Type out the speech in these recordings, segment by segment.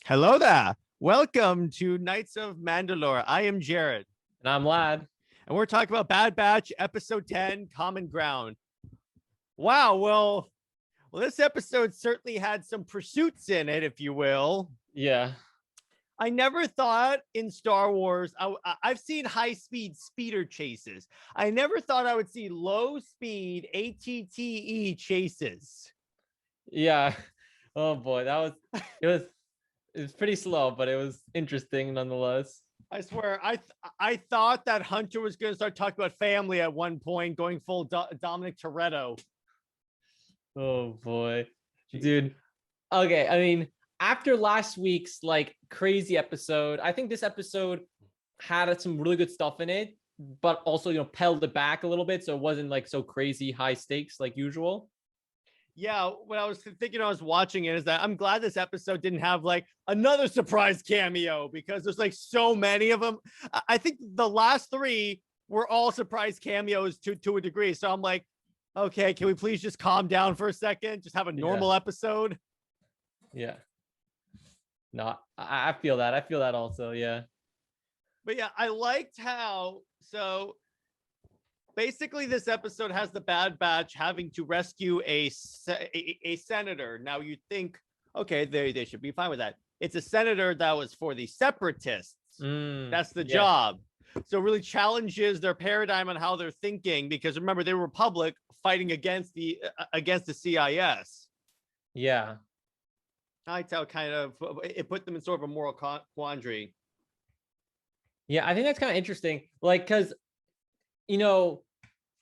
Hello there. Welcome to Knights of Mandalore. I am Jared, And I'm Lad. and we're talking about Bad Batch, Episode 10, Common Ground. Wow, well, this episode certainly had some pursuits in it, if you will. Yeah. I never thought in Star Wars, I've seen high-speed speeder chases. I never thought I would see low-speed ATTE chases. Yeah. Oh boy, it was pretty slow, but it was interesting nonetheless. I swear, I thought that Hunter was going to start talking about family at one point, going full Dominic Toretto. Oh boy. Jeez. Dude. Okay, I mean, after last week's like crazy episode, I think this episode had some really good stuff in it, but also, pedaled it back a little bit so it wasn't like so crazy high stakes like usual. Yeah, what I was thinking, I was watching it, is that I'm glad this episode didn't have like another surprise cameo, because there's like so many of them. I think the last three were all surprise cameos to a degree. So I'm like, okay, can we please just calm down for a second? Just have a normal episode. Yeah. No, I feel that. I feel that also. Yeah. But yeah, I liked how, so basically this episode has the Bad Batch having to rescue a senator. Now you think, okay, they should be fine with that. It's a senator that was for the separatists. That's the job. So really challenges their paradigm on how they're thinking, because remember, they were Republic fighting against the CIS. Yeah. I tell kind of it put them in sort of a moral quandary. Yeah, I think that's kind of interesting. Like, because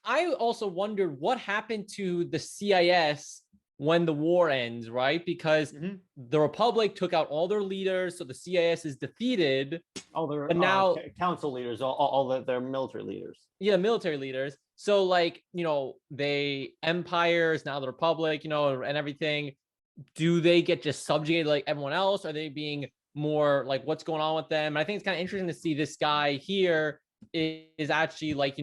I also wondered what happened to the CIS when the war ends, right? Because the Republic took out all their leaders, so the CIS is defeated. All their but now council leaders, all their military leaders. Yeah, military leaders. So like, they empires, now the Republic, and everything. Do they get just subjugated like everyone else? Are they being more like, what's going on with them? And I think it's kind of interesting to see this guy here is actually like,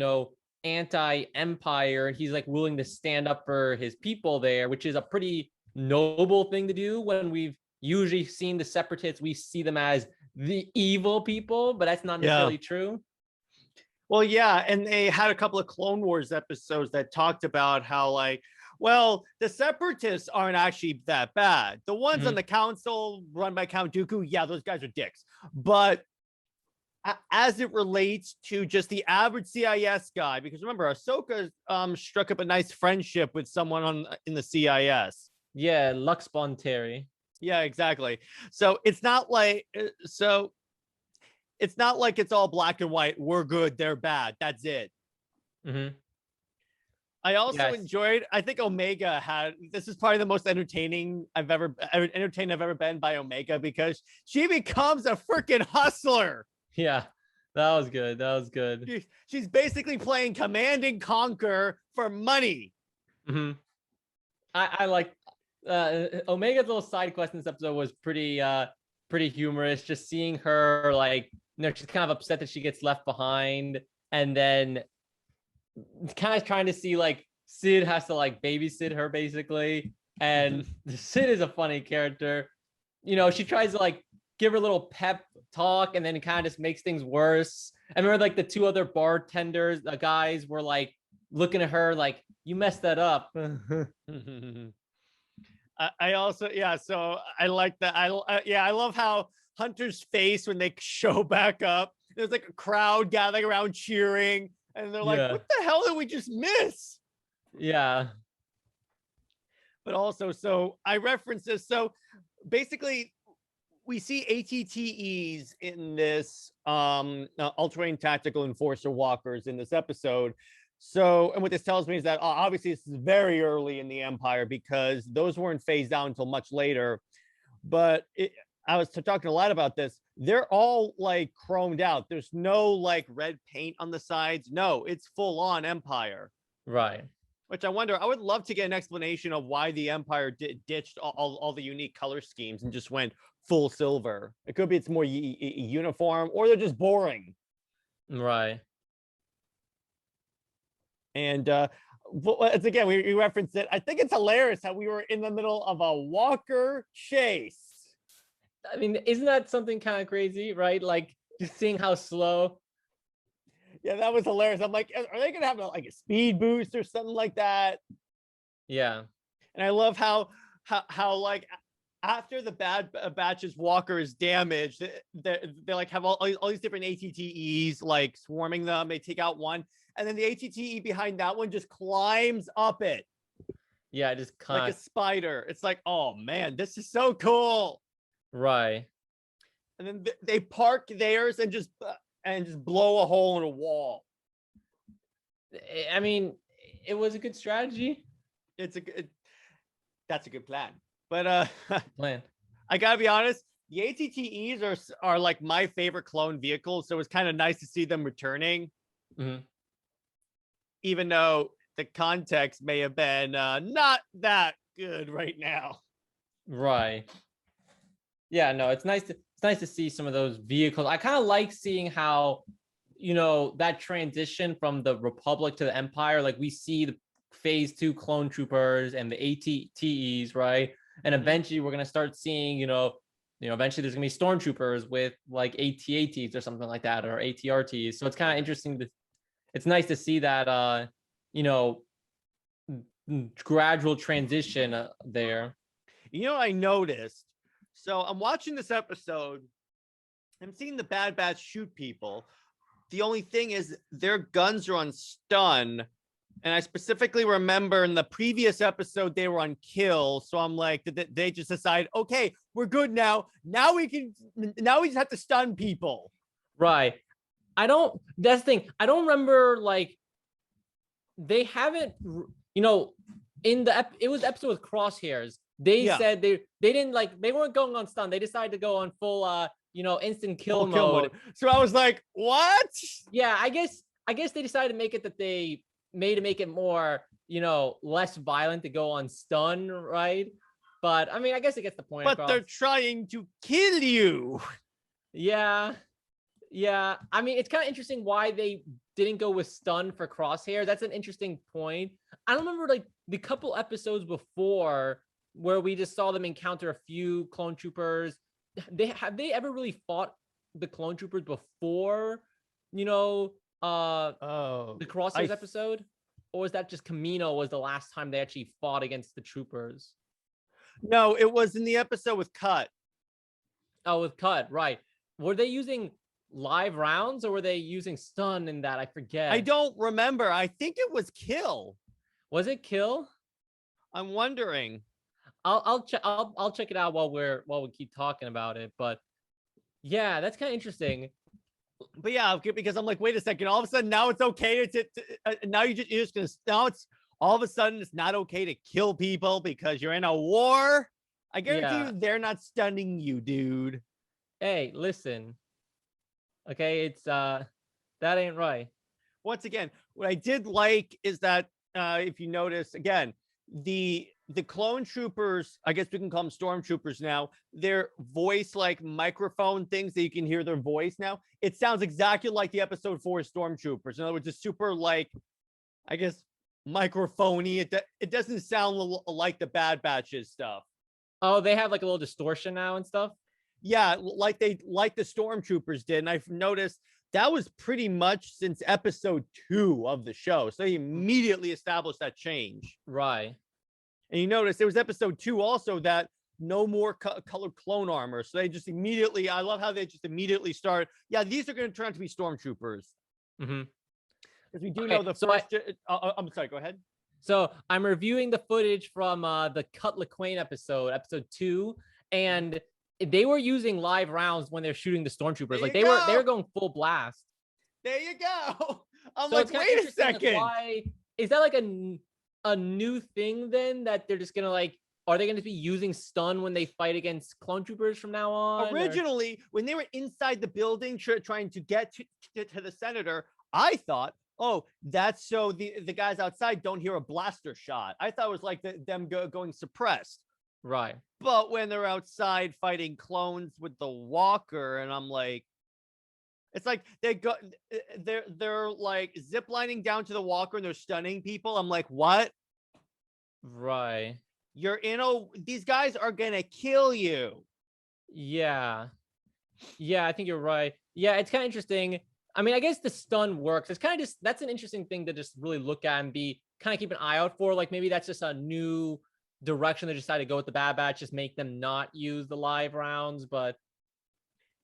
anti-empire, and he's like willing to stand up for his people there, which is a pretty noble thing to do. When we've usually seen the separatists, we see them as the evil people, but that's not necessarily true. Well, yeah, and they had a couple of Clone Wars episodes that talked about how, like, well, the separatists aren't actually that bad. The ones on the council run by Count Dooku, yeah, those guys are dicks. But as it relates to just the average CIS guy, because remember, Ahsoka struck up a nice friendship with someone in the CIS. Yeah, Lux Bonteri. Yeah, exactly. So it's not like it's all black and white. We're good, they're bad. That's it. I also enjoyed, I think Omega this is probably the most entertaining I've ever been by Omega, because she becomes a freaking hustler. Yeah, that was good. That was good. She's basically playing Command and Conquer for money. I like Omega's little side quest in this episode was pretty humorous. Just seeing her, like, she's kind of upset that she gets left behind, and then kind of trying to see like Sid has to like babysit her basically. And Sid is a funny character. She tries to like give her a little pep talk, and then it kind of just makes things worse. I remember like the two other bartenders, the guys, were like looking at her like, you messed that up. I also, so I like that. I love how Hunter's face when they show back up, there's like a crowd gathering around cheering, and they're like, what the hell did we just miss? Yeah. But also, so I reference this. So basically, we see ATTEs in this all-terrain tactical enforcer walkers in this episode. So, and what this tells me is that obviously this is very early in the Empire, because those weren't phased out until much later. But I was talking a lot about this. They're all like chromed out. There's no like red paint on the sides. No, it's full on Empire. Right. Which I wonder, I would love to get an explanation of why the Empire ditched all the unique color schemes and just went full silver. It could be it's more uniform, or they're just boring. Right. And it's, again, we referenced it. I think it's hilarious how we were in the middle of a walker chase. I mean, isn't that something kind of crazy, right? Like just seeing how slow. Yeah, that was hilarious. I'm like, are they gonna have like a speed boost or something like that? Yeah. And I love how like after the batch's walker is damaged, they like have all these different ATTEs like swarming them. They take out one, and then the ATTE behind that one just climbs up it Yeah, just like a kind of spider. It's like, oh man, this is so cool. right. And then they park theirs and just blow a hole in a wall. I mean, it was a good strategy. It's a good. That's a good plan. But Plan. I gotta be honest, the ATTEs are like my favorite clone vehicles, so it's kind of nice to see them returning, Mhm. even though the context may have been not that good right now. Right. Yeah, no, it's nice to see some of those vehicles. I kind of like seeing how, that transition from the Republic to the Empire. Like we see the phase 2 clone troopers and the ATTEs, right? And eventually we're gonna start seeing, eventually there's gonna be stormtroopers with like ATATs or something like that, or ATRTs. So it's kind of interesting it's nice to see that you know, gradual transition there. You know, I noticed. So I'm watching this episode. I'm seeing the Bad Batch shoot people. The only thing is their guns are on stun. And I specifically remember in the previous episode, they were on kill. So I'm like, they just decide, okay, we're good now. Now we just have to stun people. Right. That's the thing. I don't remember like they haven't, it was episode with crosshairs. They said they didn't like, they weren't going on stun. They decided to go on full, instant kill mode. So I was like, what? Yeah, I guess they decided to make it that they made to make it more, less violent to go on stun, right? But I mean, I guess it gets the point But across. they're trying to kill you. Yeah. Yeah. I mean, it's kind of interesting why they didn't go with stun for crosshair. That's an interesting point. I don't remember like the couple episodes before where we just saw them encounter a few clone troopers. Have they ever really fought the clone troopers before, the crosshairs episode? Or was that just Camino was the last time they actually fought against the troopers? No, it was in the episode with Cut. Oh, with Cut, right. Were they using live rounds or were they using stun in that? I forget. I don't remember. I think it was kill. Was it kill? I'm wondering. I'll check it out while we keep talking about it. But yeah, that's kind of interesting. But yeah, because I'm like, wait a second. All of a sudden, now it's okay now you're just gonna now it's all of a sudden it's not okay to kill people because you're in a war. I guarantee you, they're not stunning you, dude. Hey, listen. Okay, it's that ain't right. Once again, what I did like is that if you notice, again, the clone troopers, I guess we can call them stormtroopers now, their voice like microphone things that you can hear their voice now. It sounds exactly like the episode 4 stormtroopers. In other words, it's super like, I guess, microphony. It doesn't sound like the Bad Batches stuff. Oh, they have like a little distortion now and stuff. Yeah, like the stormtroopers did. And I've noticed that was pretty much since episode 2 of the show. So they immediately established that change. Right. And you notice there was episode 2 also that no more colored clone armor. So they just immediately, I love how they just immediately start. Yeah, these are going to turn out to be stormtroopers. Mm-hmm. Because we do know the first. I'm sorry, go ahead. So I'm reviewing the footage from the Cut LaQuaine episode 2, and they were using live rounds when they're shooting the stormtroopers. Like they were going full blast. There you go. I'm so like, wait a second. Why is that like a new thing then that they're just gonna like? Are they going to be using stun when they fight against clone troopers from now on? Originally, when they were inside the building trying to get to the senator, I thought, oh, that's so the guys outside don't hear a blaster shot. I thought it was like them going suppressed. Right. But when they're outside fighting clones with the walker, and I'm like, it's like they're like ziplining down to the walker and they're stunning people. I'm like, what? Right. These guys are gonna kill you. Yeah. Yeah, I think you're right. Yeah, it's kind of interesting. I mean, I guess the stun works. It's kind of just that's an interesting thing to just really look at and be kind of keep an eye out for. Like maybe that's just a new direction they decided to go with the Bad Batch, just make them not use the live rounds. But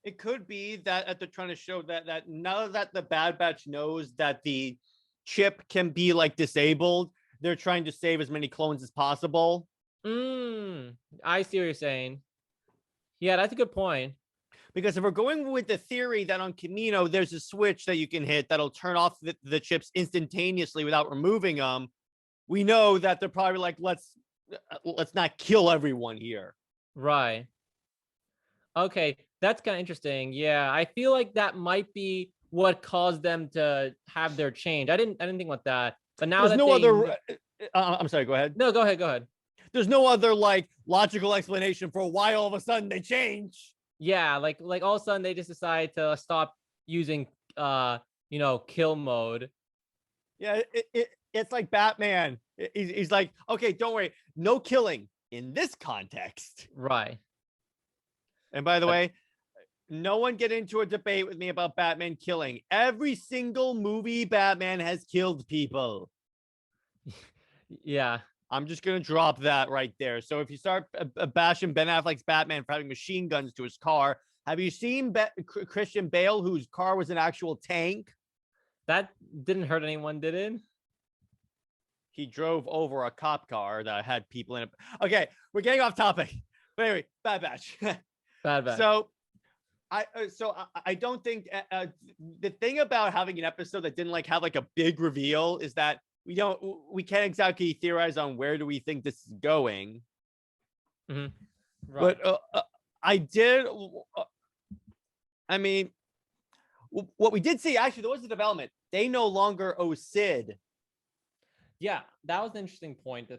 It could be that they're trying to show that now that the Bad Batch knows that the chip can be like disabled, they're trying to save as many clones as possible. I see what you're saying. Yeah, that's a good point. Because if we're going with the theory that on Camino there's a switch that you can hit that'll turn off the chips instantaneously without removing them, we know that they're probably like, let's not kill everyone here. Right. Okay, that's kind of interesting. Yeah, I feel like that might be what caused them to have their change. I didn't think about that. But now There's that no they other. I'm sorry. Go ahead. No, go ahead, go ahead. There's no other like logical explanation for why all of a sudden they change. Yeah, like all of a sudden they just decide to stop using kill mode. Yeah, it's like Batman. He's like, okay, don't worry, no killing in this context. Right. And by the way, no one get into a debate with me about Batman killing. Every single movie Batman has killed people. Yeah. I'm just going to drop that right there. So if you start bashing Ben Affleck's Batman for having machine guns to his car, have you seen Christian Bale, whose car was an actual tank? That didn't hurt anyone, did it? He drove over a cop car that had people in it. Okay, we're getting off topic. But anyway, Bad Batch. Bad. So I don't think the thing about having an episode that didn't like have like a big reveal is that we can't exactly theorize on where do we think this is going. Mm-hmm. Right. But I did. I mean, what we did see actually there was a development. They no longer owe Sid. Yeah, that was an interesting point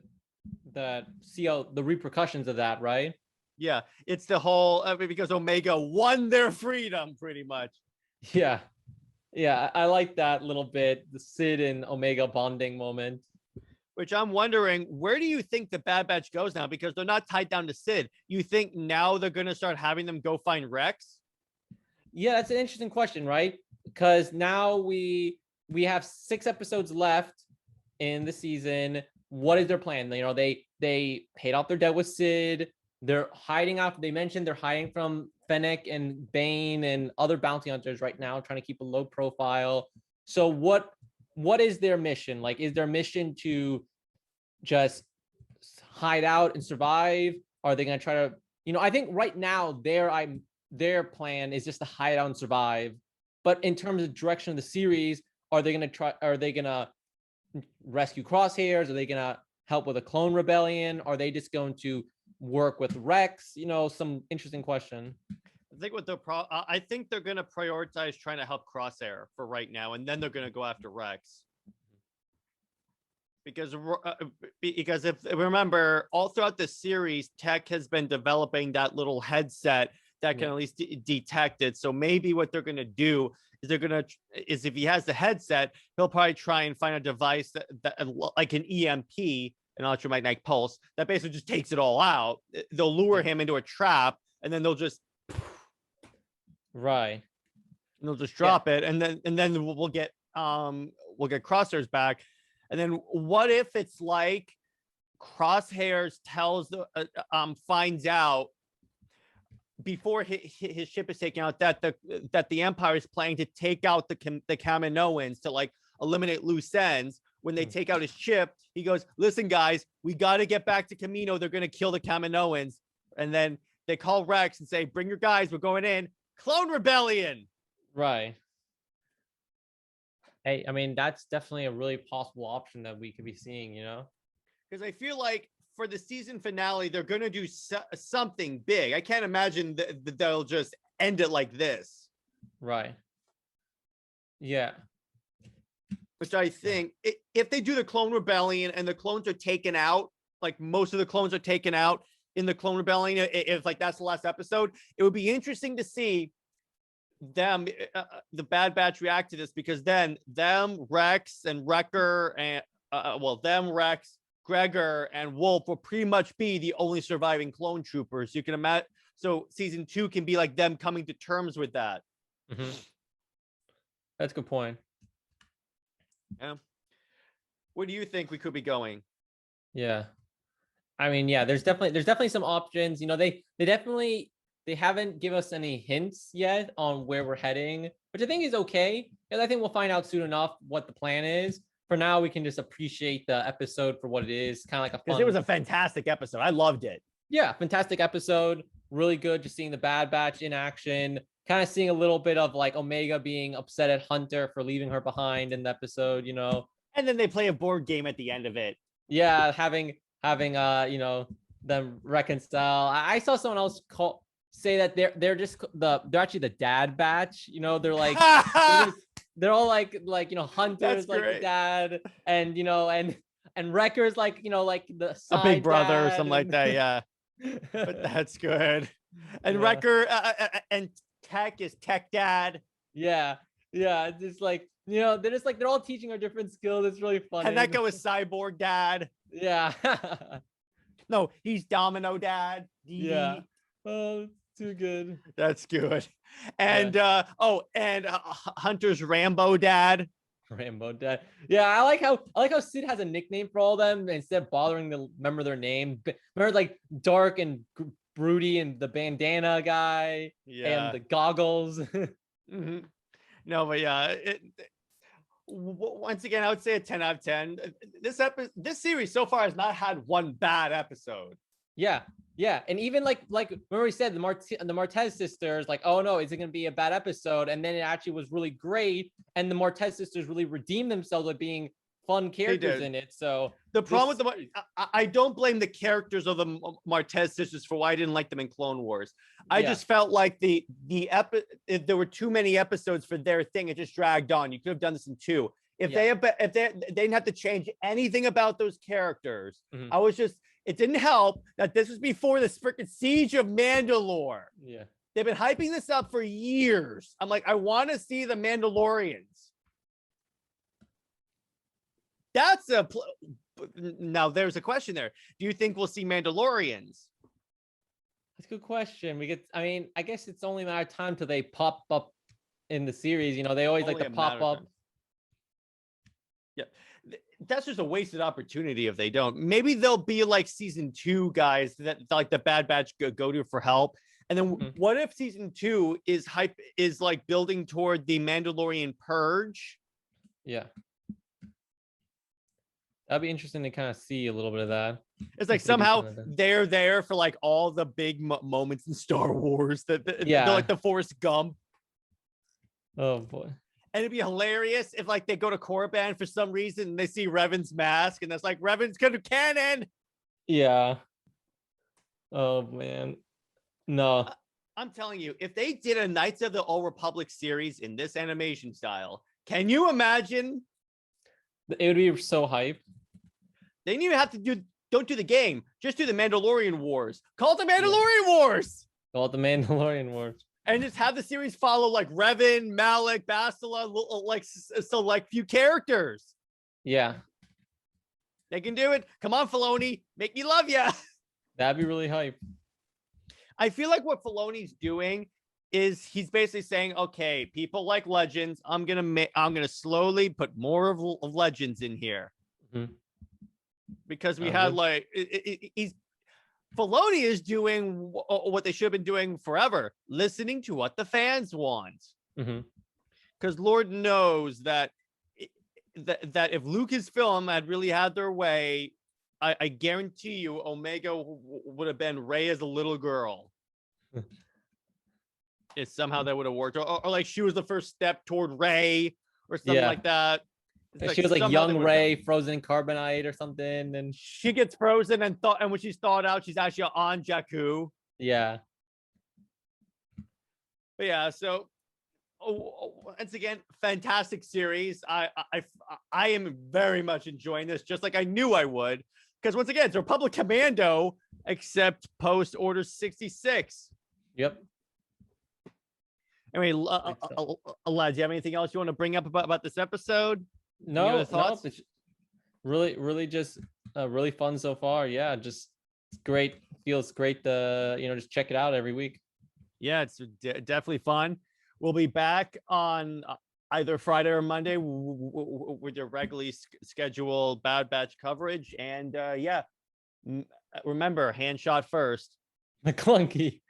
that see how the repercussions of that, right? Yeah, it's the whole because Omega won their freedom pretty much. Yeah. Yeah, I like that little bit, the Sid and Omega bonding moment. Which I'm wondering, where do you think the Bad Batch goes now? Because they're not tied down to Sid. You think now they're going to start having them go find Rex? Yeah, that's an interesting question, right? Because now we have 6 episodes left in the season. What is their plan? You know, they paid off their debt with Sid. They're hiding out. They mentioned they're hiding from Fennec and Bane and other bounty hunters right now, trying to keep a low profile. So what is their mission? Like, is their mission to just hide out and survive? Are they going to try to, I think right now their plan is just to hide out and survive. But in terms of direction of the series, are they going to rescue Crosshairs? Are they going to help with a clone rebellion? Are they just going to work with Rex? Some interesting question. I think they're going to prioritize trying to help Crosshair for right now, and then they're going to go after Rex. Because if remember, all throughout the series, Tech has been developing that little headset that can at least detect it. So maybe what they're going to do is if he has the headset, he'll probably try and find a device that like an EMP, an electromagnetic pulse, that basically just takes it all out. They'll lure him into a trap, and then they'll just right. And they'll just drop it, and then we'll get Crosshairs back. And then what if it's like Crosshairs finds out before his ship is taken out that the Empire is planning to take out the Kaminoans to like eliminate loose ends. When they take out his ship, he goes, "Listen, guys, we got to get back to Camino. They're going to kill the Kaminoans." And then they call Rex and say, "Bring your guys. We're going in. Clone rebellion." Right. Hey, I mean, that's definitely a really possible option that we could be seeing, Because I feel like for the season finale, they're going to do something big. I can't imagine that they'll just end it like this. Right. Yeah. Which I think if they do the clone rebellion and the clones are taken out, like most of the clones are taken out in the clone rebellion, if like that's the last episode, it would be interesting to see them, the Bad Batch, react to this, because then Rex and Wrecker and Rex, Gregor, and Wolf will pretty much be the only surviving clone troopers. You can imagine. So season 2 can be like them coming to terms with that. Mm-hmm. That's a good point. Yeah. Where do you think we could be going? Yeah. I mean, yeah, there's definitely some options. You know, they haven't give us any hints yet on where we're heading, which I think is okay. And I think we'll find out soon enough what the plan is. For now, we can just appreciate the episode for what it is, kind of like a Because fun. it was a fantastic episode. I loved it. Yeah, fantastic episode. Really good. Just seeing the Bad Batch in action. Kind of seeing a little bit of like Omega being upset at Hunter for leaving her behind in the episode. You know. And then they play a board game at the end of it. Yeah, having you know, them reconcile. I saw someone else say that they're just they're actually the dad batch. You know, they're like they're all like you know, Hunter's like the dad, and you know, and Wrecker's like, you know, like the a big brother or and... something like that. Yeah, but that's good. And yeah. Wrecker and Tech is Tech Dad. Yeah, it's just like, you know, they're just like, they're all teaching her different skills. It's really funny. And that go is Cyborg Dad. Yeah. No, he's Domino Dad. Yeah. Oh, too good. That's good. And Hunter's Rambo Dad. Rambo Dad. Yeah, I like how Sid has a nickname for all of them instead of bothering to remember their name. Remember like Dark and Broody and the bandana guy, and the goggles. Mm-hmm. No, but yeah, once again, I would say a 10 out of 10. This series so far has not had one bad episode. Yeah, and even like remember we said the Martez sisters, like, oh no, is it going to be a bad episode? And then it actually was really great, and the Martez sisters really redeemed themselves with being fun characters in it. So the problem with I don't blame the characters of the Martez sisters for why I didn't like them in Clone Wars. I just felt like if there were too many episodes for their thing, it just dragged on. You could have done this in 2. If they didn't have to change anything about those characters, it didn't help that this was before the freaking siege of Mandalore. Yeah, they've been hyping this up for years. I'm like, I want to see the Mandalorians. Now there's a question there. Do you think we'll see Mandalorians? That's a good question. I guess it's only a matter of time till they pop up in the series. You know, they always like to pop up. Yeah, that's just a wasted opportunity if they don't. Maybe they'll be like season 2 guys that like the Bad Batch go to for help. And then what if season 2 is like building toward the Mandalorian purge? Yeah. That'd be interesting to kind of see a little bit of that. It's like somehow they're there for like all the big moments in Star Wars. They're like the Forrest Gump. Oh boy. And it'd be hilarious if like they go to Korriban for some reason and they see Revan's mask and that's like Revan's gonna canon. Yeah. Oh man. No. I'm telling you, if they did a Knights of the Old Republic series in this animation style, can you imagine? It would be so hype. They didn't even have to don't do the game. Just do the Mandalorian Wars. Call it the Mandalorian Wars. Call it the Mandalorian Wars. And just have the series follow like Revan, Malik, Bastila, like few characters. Yeah. They can do it. Come on, Filoni. Make me love ya. That'd be really hype. I feel like what Filoni's doing is he's basically saying, okay, people like Legends. I'm gonna slowly put more of Legends in here. Mm-hmm. Because we had like Filoni is doing what they should have been doing forever, listening to what the fans want. Because Lord knows that if Lucasfilm had really had their way, I guarantee you Omega would have been Rey as a little girl. If somehow that would have worked, or like she was the first step toward Rey or something like that. She was like young Rey, frozen in carbonite or something, and she gets frozen and when she's thawed out, she's actually on Jakku. Yeah. But yeah, so once again, fantastic series. I am very much enjoying this, just like I knew I would, because once again, it's Republic Commando, except post Order 66. Yep. Anyway, Alad, do you have anything else you want to bring up about this episode? No, thoughts? Really just really fun so far. Yeah, just It's great. Feels great to just check it out every week. Yeah, it's definitely fun. We'll be back on either Friday or Monday with your regularly scheduled Bad Batch coverage. And yeah, remember, hand shot first. McClunky.